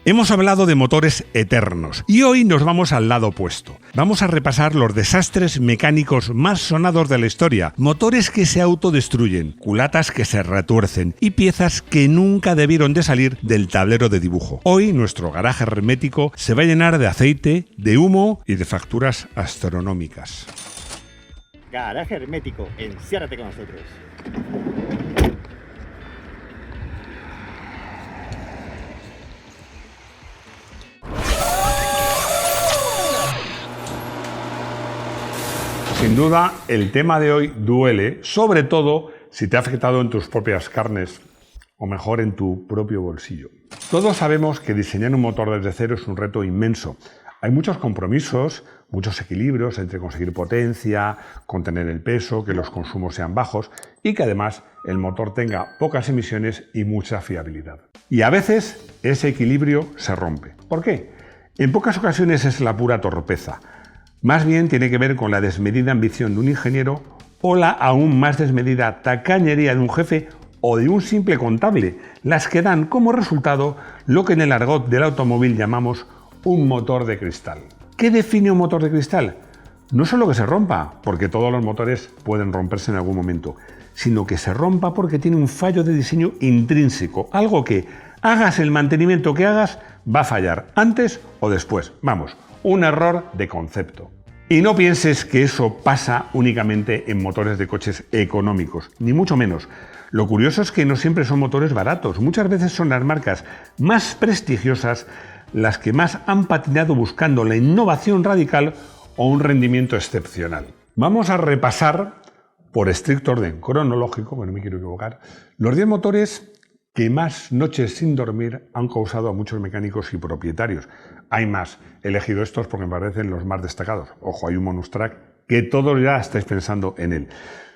Hemos hablado de motores eternos y hoy nos vamos al lado opuesto. Vamos a repasar los desastres mecánicos más sonados de la historia, motores que se autodestruyen, culatas que se retuercen y piezas que nunca debieron de salir del tablero de dibujo. Hoy nuestro garaje hermético se va a llenar de aceite, de humo y de facturas astronómicas. Garaje hermético, enciérrate con nosotros. Sin duda, el tema de hoy duele, sobre todo si te ha afectado en tus propias carnes, o mejor, en tu propio bolsillo. Todos sabemos que diseñar un motor desde cero es un reto inmenso. Hay muchos compromisos, muchos equilibrios entre conseguir potencia, contener el peso, que los consumos sean bajos y que además el motor tenga pocas emisiones y mucha fiabilidad. Y a veces ese equilibrio se rompe. ¿Por qué? En pocas ocasiones es la pura torpeza. Más bien tiene que ver con la desmedida ambición de un ingeniero o la aún más desmedida tacañería de un jefe o de un simple contable, las que dan como resultado lo que en el argot del automóvil llamamos un motor de cristal. ¿Qué define un motor de cristal? No solo que se rompa, porque todos los motores pueden romperse en algún momento, sino que se rompa porque tiene un fallo de diseño intrínseco, algo que hagas el mantenimiento que hagas va a fallar antes o después. Vamos, un error de concepto. Y no pienses que eso pasa únicamente en motores de coches económicos, ni mucho menos. Lo curioso es que no siempre son motores baratos, muchas veces son las marcas más prestigiosas las que más han patinado buscando la innovación radical o un rendimiento excepcional. Vamos a repasar, por estricto orden cronológico, que no me quiero equivocar, los 10 motores que más noches sin dormir han causado a muchos mecánicos y propietarios. Hay más, he elegido estos porque me parecen los más destacados. Ojo, hay un bonus track que todos ya estáis pensando en él.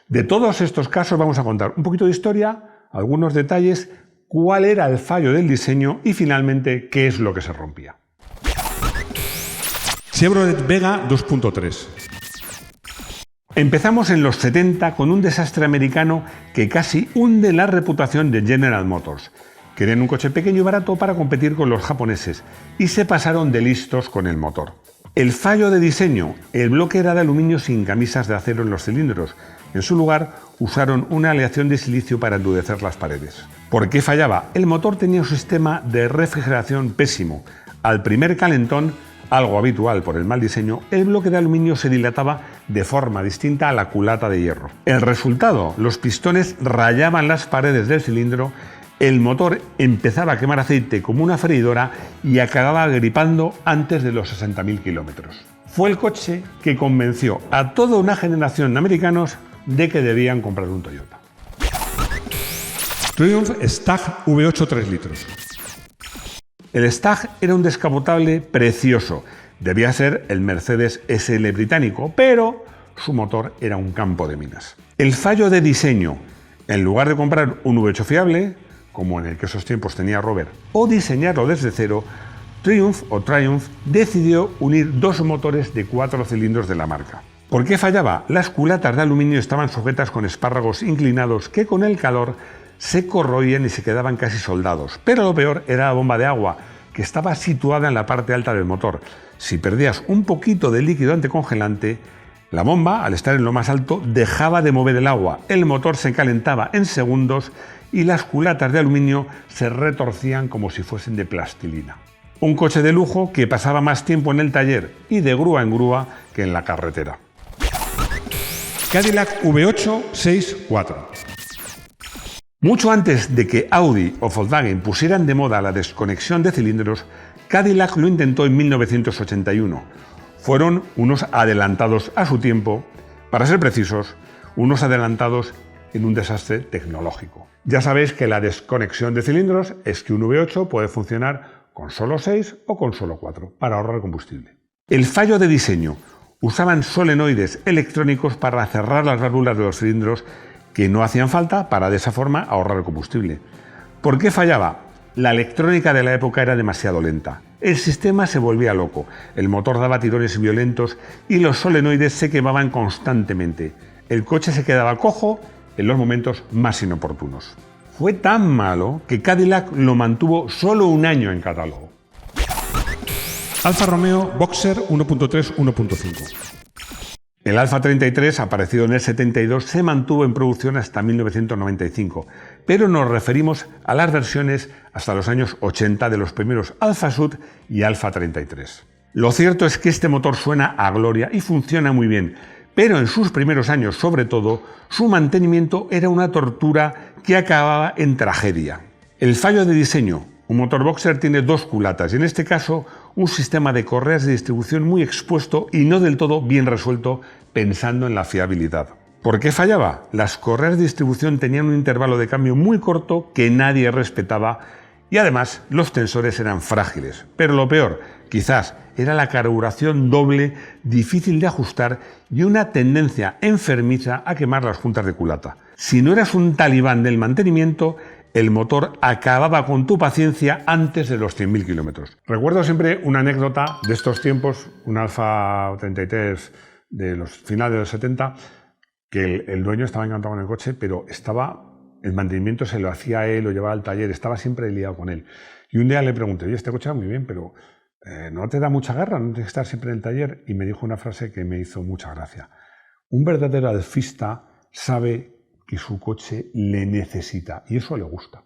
De todos estos casos vamos a contar un poquito de historia, algunos detalles, cuál era el fallo del diseño y finalmente qué es lo que se rompía. Chevrolet Vega 2.3. Empezamos en los 70 con un desastre americano que casi hunde la reputación de General Motors. Querían un coche pequeño y barato para competir con los japoneses y se pasaron de listos con el motor. El fallo de diseño: el bloque era de aluminio sin camisas de acero en los cilindros. En su lugar usaron una aleación de silicio para endurecer las paredes. ¿Por qué fallaba? El motor tenía un sistema de refrigeración pésimo. Al primer calentón, algo habitual por el mal diseño, el bloque de aluminio se dilataba de forma distinta a la culata de hierro. El resultado: los pistones rayaban las paredes del cilindro, el motor empezaba a quemar aceite como una freidora y acababa gripando antes de los 60.000 kilómetros. Fue el coche que convenció a toda una generación de americanos de que debían comprar un Toyota. Triumph Stag V8 3 litros. El Stag era un descapotable precioso. Debía ser el Mercedes SL británico, pero su motor era un campo de minas. El fallo de diseño: en lugar de comprar un V8 fiable, como en el que esos tiempos tenía Rover, o diseñarlo desde cero, Triumph decidió unir dos motores de 4 cilindros de la marca. ¿Por qué fallaba? Las culatas de aluminio estaban sujetas con espárragos inclinados que con el calor se corroían y se quedaban casi soldados. Pero lo peor era la bomba de agua, que estaba situada en la parte alta del motor. Si perdías un poquito de líquido anticongelante, la bomba, al estar en lo más alto, dejaba de mover el agua, el motor se calentaba en segundos y las culatas de aluminio se retorcían como si fuesen de plastilina. Un coche de lujo que pasaba más tiempo en el taller y de grúa en grúa que en la carretera. Cadillac V8 6.4. Mucho antes de que Audi o Volkswagen pusieran de moda la desconexión de cilindros, Cadillac lo intentó en 1981. Fueron unos adelantados a su tiempo, para ser precisos, unos adelantados en un desastre tecnológico. Ya sabéis que la desconexión de cilindros es que un V8 puede funcionar con solo 6 o con solo 4, para ahorrar combustible. El fallo de diseño: usaban solenoides electrónicos para cerrar las válvulas de los cilindros que no hacían falta para de esa forma ahorrar combustible. ¿Por qué fallaba? La electrónica de la época era demasiado lenta. El sistema se volvía loco, el motor daba tirones violentos y los solenoides se quemaban constantemente. El coche se quedaba cojo en los momentos más inoportunos. Fue tan malo que Cadillac lo mantuvo solo un año en catálogo. Alfa Romeo Boxer 1.3, 1.5. El Alfa 33, aparecido en el 72, se mantuvo en producción hasta 1995, pero nos referimos a las versiones hasta los años 80 de los primeros Alfa Sud y Alfa 33. Lo cierto es que este motor suena a gloria y funciona muy bien, pero en sus primeros años, sobre todo, su mantenimiento era una tortura que acababa en tragedia. El fallo de diseño. Un motor boxer tiene dos culatas y en este caso un sistema de correas de distribución muy expuesto y no del todo bien resuelto pensando en la fiabilidad. ¿Por qué fallaba? Las correas de distribución tenían un intervalo de cambio muy corto que nadie respetaba y además los tensores eran frágiles. Pero lo peor, quizás, era la carburación doble, difícil de ajustar y una tendencia enfermiza a quemar las juntas de culata. Si no eras un talibán del mantenimiento, el motor acababa con tu paciencia antes de los 100.000 kilómetros. Recuerdo siempre una anécdota de estos tiempos, un Alfa 33 de los finales de los 70, que el dueño estaba encantado con el coche, pero el mantenimiento se lo hacía él, lo llevaba al taller, estaba siempre liado con él. Y un día le pregunté, oye, este coche va muy bien, pero ¿no te da mucha guerra? ¿No tienes que estar siempre en el taller? Y me dijo una frase que me hizo mucha gracia. Un verdadero alfista sabe que su coche le necesita y eso le gusta.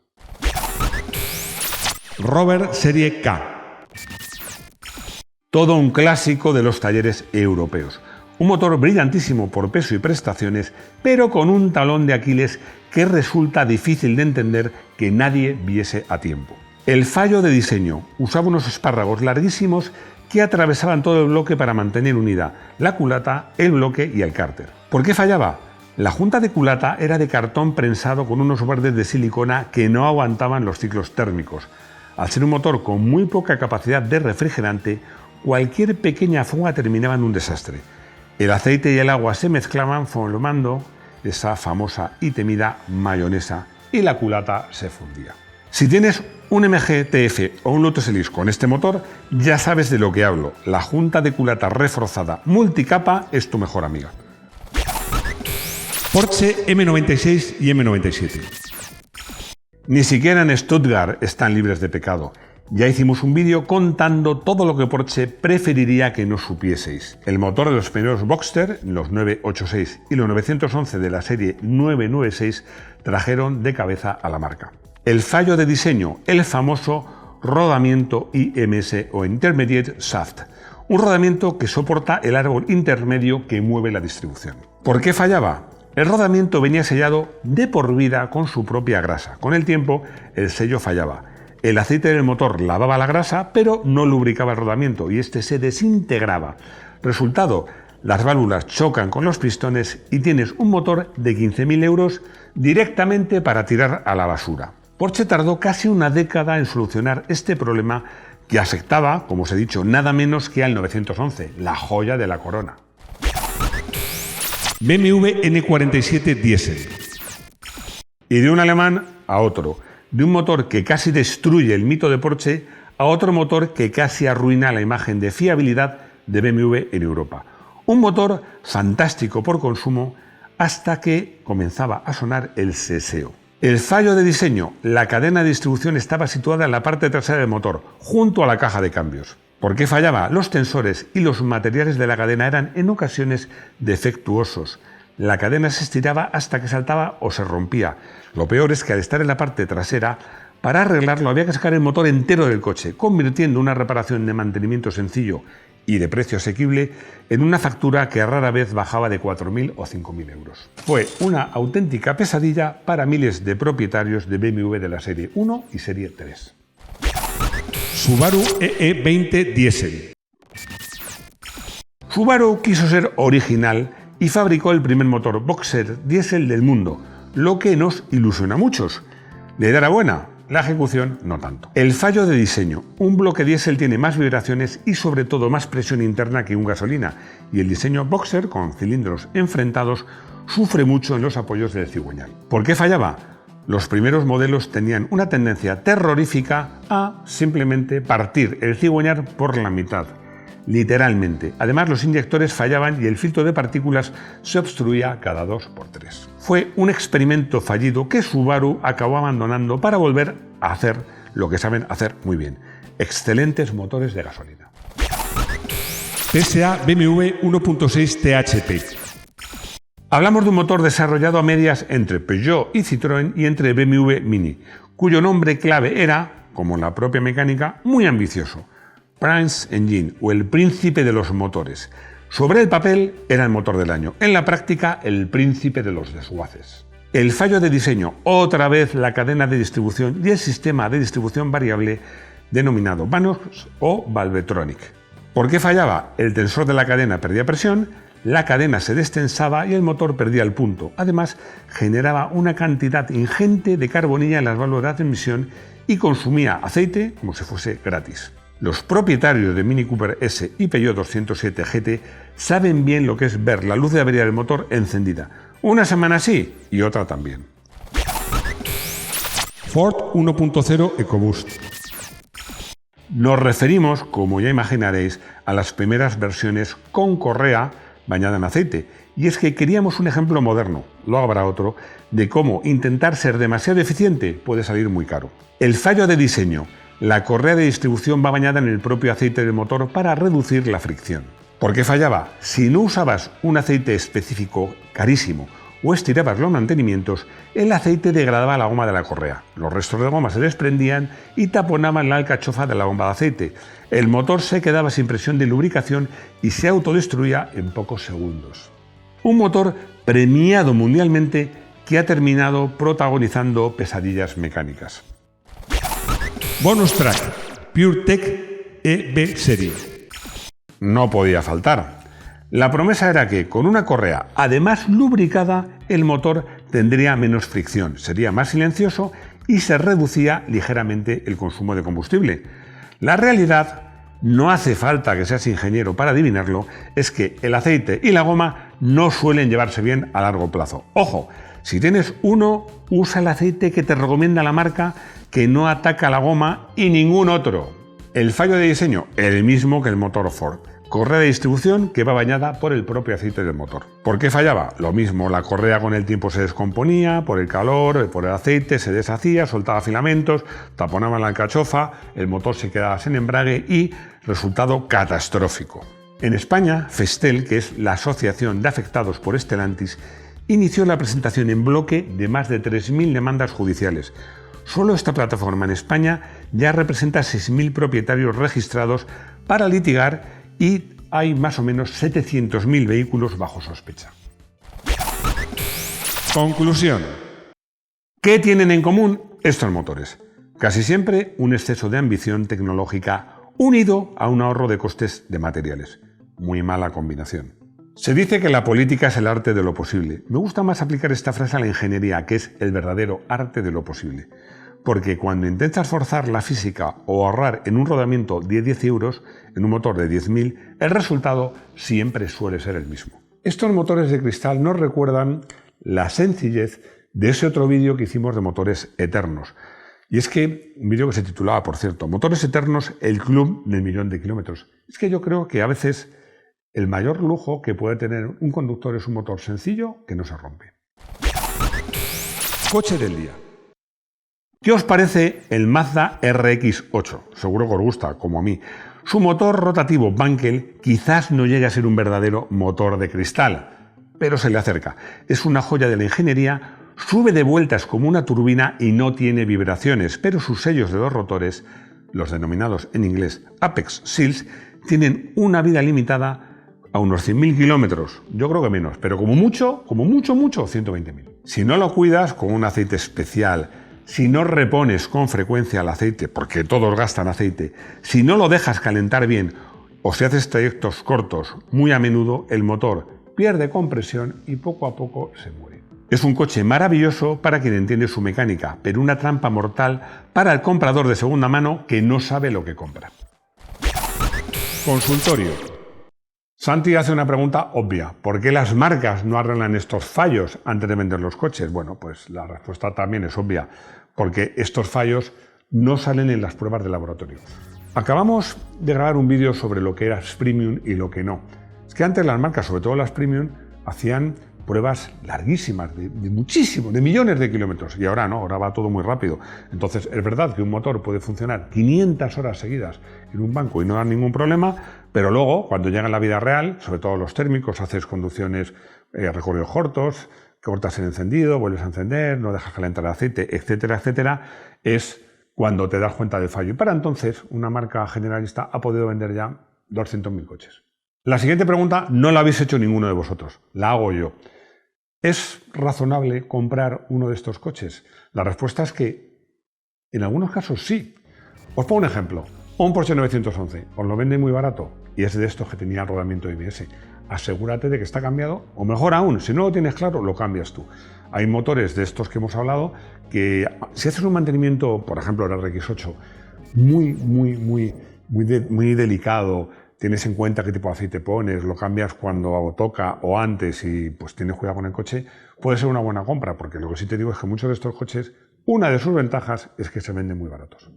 Rover Serie K. Todo un clásico de los talleres europeos. Un motor brillantísimo por peso y prestaciones, pero con un talón de Aquiles que resulta difícil de entender que nadie viese a tiempo. El fallo de diseño. Usaba unos espárragos larguísimos que atravesaban todo el bloque para mantener unida la culata, el bloque y el cárter. ¿Por qué fallaba? La junta de culata era de cartón prensado con unos bordes de silicona que no aguantaban los ciclos térmicos. Al ser un motor con muy poca capacidad de refrigerante, cualquier pequeña fuga terminaba en un desastre. El aceite y el agua se mezclaban formando esa famosa y temida mayonesa y la culata se fundía. Si tienes un MG TF o un Lotus Elise con este motor, ya sabes de lo que hablo. La junta de culata reforzada multicapa es tu mejor amiga. Porsche M96 y M97. Ni siquiera en Stuttgart están libres de pecado. Ya hicimos un vídeo contando todo lo que Porsche preferiría que no supieseis. El motor de los primeros Boxster, los 986 y los 911 de la serie 996, trajeron de cabeza a la marca. El fallo de diseño, el famoso rodamiento IMS o Intermediate Shaft. Un rodamiento que soporta el árbol intermedio que mueve la distribución. ¿Por qué fallaba? El rodamiento venía sellado de por vida con su propia grasa. Con el tiempo, el sello fallaba. El aceite del motor lavaba la grasa, pero no lubricaba el rodamiento y este se desintegraba. Resultado, las válvulas chocan con los pistones y tienes un motor de 15.000 euros directamente para tirar a la basura. Porsche tardó casi una década en solucionar este problema que afectaba, como os he dicho, nada menos que al 911, la joya de la corona. BMW N47 Diesel. Y de un alemán a otro, de un motor que casi destruye el mito de Porsche a otro motor que casi arruina la imagen de fiabilidad de BMW en Europa. Un motor fantástico por consumo hasta que comenzaba a sonar el seseo. El fallo de diseño. La cadena de distribución estaba situada en la parte trasera del motor, junto a la caja de cambios. ¿Por qué fallaba? Los tensores y los materiales de la cadena eran en ocasiones defectuosos. La cadena se estiraba hasta que saltaba o se rompía. Lo peor es que al estar en la parte trasera, para arreglarlo había que sacar el motor entero del coche, convirtiendo una reparación de mantenimiento sencillo y de precio asequible en una factura que rara vez bajaba de 4.000 o 5.000 euros. Fue una auténtica pesadilla para miles de propietarios de BMW de la serie 1 y serie 3. Subaru EE20 Diesel. Subaru quiso ser original y fabricó el primer motor boxer diésel del mundo, lo que nos ilusiona a muchos. ¿La idea era buena? La ejecución no tanto. El fallo de diseño. Un bloque diésel tiene más vibraciones y sobre todo más presión interna que un gasolina, y el diseño boxer con cilindros enfrentados sufre mucho en los apoyos del cigüeñal. ¿Por qué fallaba? Los primeros modelos tenían una tendencia terrorífica a simplemente partir el cigüeñal por la mitad, literalmente. Además, los inyectores fallaban y el filtro de partículas se obstruía cada 2x3. Fue un experimento fallido que Subaru acabó abandonando para volver a hacer lo que saben hacer muy bien: excelentes motores de gasolina. PSA BMW 1.6 THP. Hablamos de un motor desarrollado a medias entre Peugeot y Citroën y entre BMW Mini, cuyo nombre clave era, como la propia mecánica, muy ambicioso: Prince Engine, o el príncipe de los motores. Sobre el papel era el motor del año, en la práctica el príncipe de los desguaces. El fallo de diseño, otra vez la cadena de distribución y el sistema de distribución variable denominado Vanos o Valvetronic. ¿Por qué fallaba? El tensor de la cadena perdía presión, la cadena se destensaba y el motor perdía el punto. Además, generaba una cantidad ingente de carbonilla en las válvulas de admisión y consumía aceite como si fuese gratis. Los propietarios de Mini Cooper S y Peugeot 207 GT saben bien lo que es ver la luz de avería del motor encendida. Una semana sí y otra también. Ford 1.0 EcoBoost. Nos referimos, como ya imaginaréis, a las primeras versiones con correa bañada en aceite. Y es que queríamos un ejemplo moderno, lo habrá otro, de cómo intentar ser demasiado eficiente puede salir muy caro. El fallo de diseño: la correa de distribución va bañada en el propio aceite del motor para reducir la fricción. ¿Por qué fallaba? Si no usabas un aceite específico carísimo o estirabas los mantenimientos, el aceite degradaba la goma de la correa. Los restos de goma se desprendían y taponaban la alcachofa de la bomba de aceite. El motor se quedaba sin presión de lubricación y se autodestruía en pocos segundos. Un motor premiado mundialmente que ha terminado protagonizando pesadillas mecánicas. Bonus track: PureTech EB Serie. No podía faltar. La promesa era que con una correa, además lubricada, el motor tendría menos fricción, sería más silencioso y se reducía ligeramente el consumo de combustible. La realidad, no hace falta que seas ingeniero para adivinarlo, es que el aceite y la goma no suelen llevarse bien a largo plazo. Ojo, si tienes uno, usa el aceite que te recomienda la marca, que no ataca la goma, y ningún otro. El fallo de diseño, el mismo que el motor Ford. Correa de distribución que va bañada por el propio aceite del motor. ¿Por qué fallaba? Lo mismo, la correa con el tiempo se descomponía, por el calor, por el aceite, se deshacía, soltaba filamentos, taponaba la alcachofa, el motor se quedaba sin embrague y resultado catastrófico. En España, Festel, que es la asociación de afectados por Stellantis, inició la presentación en bloque de más de 3.000 demandas judiciales. Solo esta plataforma en España ya representa 6.000 propietarios registrados para litigar y hay más o menos 700.000 vehículos bajo sospecha. Conclusión. ¿Qué tienen en común estos motores? Casi siempre un exceso de ambición tecnológica unido a un ahorro de costes de materiales. Muy mala combinación. Se dice que la política es el arte de lo posible. Me gusta más aplicar esta frase a la ingeniería, que es el verdadero arte de lo posible. Porque cuando intentas forzar la física o ahorrar en un rodamiento de 10 euros en un motor de 10.000, el resultado siempre suele ser el mismo. Estos motores de cristal nos recuerdan la sencillez de ese otro vídeo que hicimos de motores eternos. Y es que, un vídeo que se titulaba, por cierto, Motores Eternos, el club del millón de kilómetros. Es que yo creo que a veces el mayor lujo que puede tener un conductor es un motor sencillo que no se rompe. Coche del día. ¿Qué os parece el Mazda RX-8? Seguro que os gusta, como a mí. Su motor rotativo Wankel quizás no llegue a ser un verdadero motor de cristal, pero se le acerca. Es una joya de la ingeniería, sube de vueltas como una turbina y no tiene vibraciones, pero sus sellos de dos rotores, los denominados en inglés Apex Seals, tienen una vida limitada a unos 100.000 kilómetros. Yo creo que menos, pero como mucho, 120.000. Si no lo cuidas con un aceite especial, si no repones con frecuencia el aceite, porque todos gastan aceite, si no lo dejas calentar bien o si haces trayectos cortos, muy a menudo el motor pierde compresión y poco a poco se muere. Es un coche maravilloso para quien entiende su mecánica, pero una trampa mortal para el comprador de segunda mano que no sabe lo que compra. Consultorio. Santi hace una pregunta obvia. ¿Por qué las marcas no arreglan estos fallos antes de vender los coches? Bueno, pues la respuesta también es obvia. Porque estos fallos no salen en las pruebas de laboratorio. Acabamos de grabar un vídeo sobre lo que era premium y lo que no. Es que antes las marcas, sobre todo las premium, hacían pruebas larguísimas, de millones de kilómetros. Y ahora no, ahora va todo muy rápido. Entonces, es verdad que un motor puede funcionar 500 horas seguidas en un banco y no dar ningún problema, Pero luego, cuando llega en la vida real, sobre todo los térmicos, haces conducciones, recorridos cortos, cortas el encendido, vuelves a encender, no dejas calentar el aceite, etcétera, etcétera, es cuando te das cuenta del fallo. Y para entonces, una marca generalista ha podido vender ya 200.000 coches. La siguiente pregunta no la habéis hecho ninguno de vosotros, la hago yo. ¿Es razonable comprar uno de estos coches? La respuesta es que en algunos casos sí. Os pongo un ejemplo. Un Porsche 911 os lo vende muy barato y es de estos que tenía el rodamiento ABS. Asegúrate de que está cambiado, o mejor aún, si no lo tienes claro, lo cambias tú. Hay motores de estos que hemos hablado que si haces un mantenimiento, por ejemplo el RX8, muy delicado, tienes en cuenta qué tipo de aceite pones, lo cambias cuando toca o antes y pues tienes cuidado con el coche, puede ser una buena compra, porque lo que sí te digo es que muchos de estos coches, una de sus ventajas es que se venden muy baratos.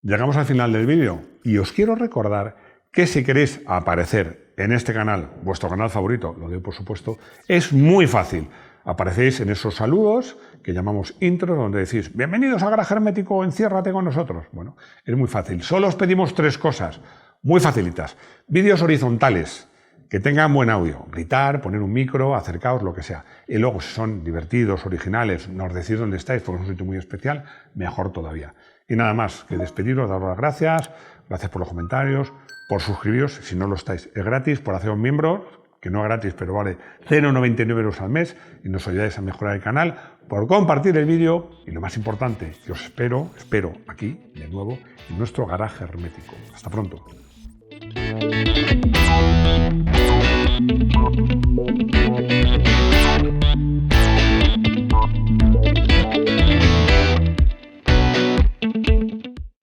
Llegamos al final del vídeo y os quiero recordar que si queréis aparecer en este canal, vuestro canal favorito, lo doy por supuesto, es muy fácil. Aparecéis en esos saludos que llamamos intros, donde decís, bienvenidos a Garaje Hermético, enciérrate con nosotros. Bueno, es muy fácil. Solo os pedimos 3 cosas, muy facilitas. Vídeos horizontales, que tengan buen audio. Gritar, poner un micro, acercaos, lo que sea. Y luego, si son divertidos, originales, nos decís dónde estáis, porque es un sitio muy especial, mejor todavía. Y nada más que despediros, daros las gracias por los comentarios, por suscribiros, si no lo estáis, es gratis, por haceros miembros, que no es gratis, pero vale 0,99 € al mes y nos ayudáis a mejorar el canal, por compartir el vídeo y lo más importante, que os espero aquí de nuevo en nuestro Garaje Hermético. Hasta pronto.